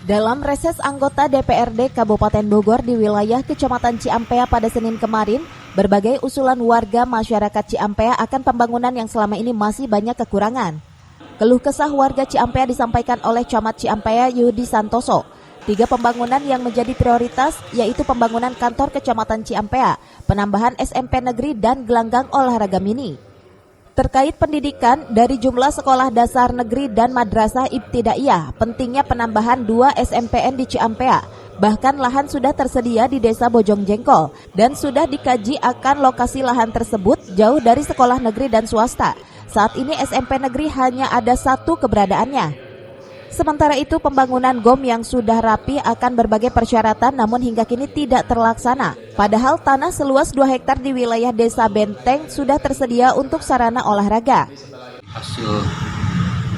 Dalam reses anggota DPRD Kabupaten Bogor di wilayah Kecamatan Ciampea pada Senin kemarin, berbagai usulan warga masyarakat Ciampea akan pembangunan yang selama ini masih banyak kekurangan. Keluh kesah warga Ciampea disampaikan oleh Camat Ciampea Yudi Santoso. 3 pembangunan yang menjadi prioritas yaitu pembangunan kantor Kecamatan Ciampea, penambahan SMP negeri dan gelanggang olahraga mini. Terkait pendidikan, dari jumlah sekolah dasar negeri dan madrasah ibtidaiyah, pentingnya penambahan 2 SMPN di Ciampea. Bahkan lahan sudah tersedia di Desa Bojong Jengkol dan sudah dikaji akan lokasi lahan tersebut jauh dari sekolah negeri dan swasta. Saat ini SMP negeri hanya ada 1 keberadaannya. Sementara itu pembangunan GOM yang sudah rapi akan berbagai persyaratan namun hingga kini tidak terlaksana. Padahal tanah seluas 2 hektar di wilayah Desa Benteng sudah tersedia untuk sarana olahraga. Hasil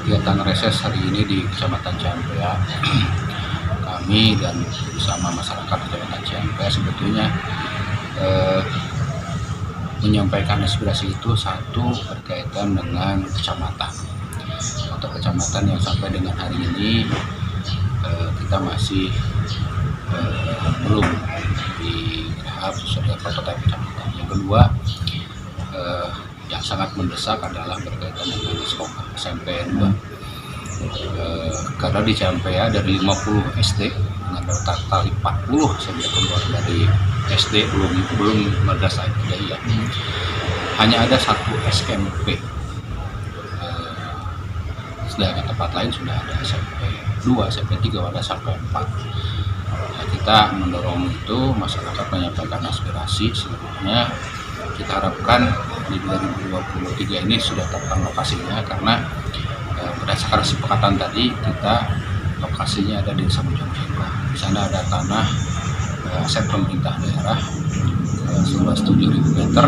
kegiatan reses hari ini di Kecamatan Ciampea, kami dan bersama masyarakat Kecamatan Ciampea sebetulnya menyampaikan aspirasi itu satu berkaitan dengan kecamatan. Atau kecamatan yang sampai dengan hari ini kita masih belum digarap sesuai dengan prototipe kecamatan. Yang kedua, yang sangat mendesak adalah berkaitan dengan sekolah SMP 2. Karena di Ciampea dari 50 SD dengan total 40 sampai keluar dari SD belum madrasah ibtidaiyah. Hanya ada 1 SMP. Sedangkan tempat lain sudah ada SMP 2, SMP 3, ada sampai 4. Nah, kita mendorong itu, masyarakat menyampaikan aspirasi, sebenarnya kita harapkan di 2023 ini sudah tepat lokasinya karena berdasarkan kesepakatan tadi kita lokasinya ada di Desa Bojong Jengkol. Di sana ada tanah aset pemerintah daerah seluas 7.000 meter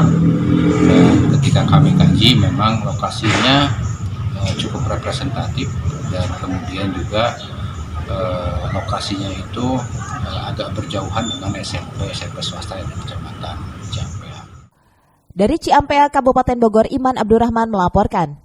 dan ketika kami kaji memang lokasinya cukup representatif dan kemudian juga lokasinya itu agak berjauhan dengan SMP swasta yang di Kecamatan Ciampea. Dari Ciampea, Kabupaten Bogor, Iman Abdurrahman melaporkan.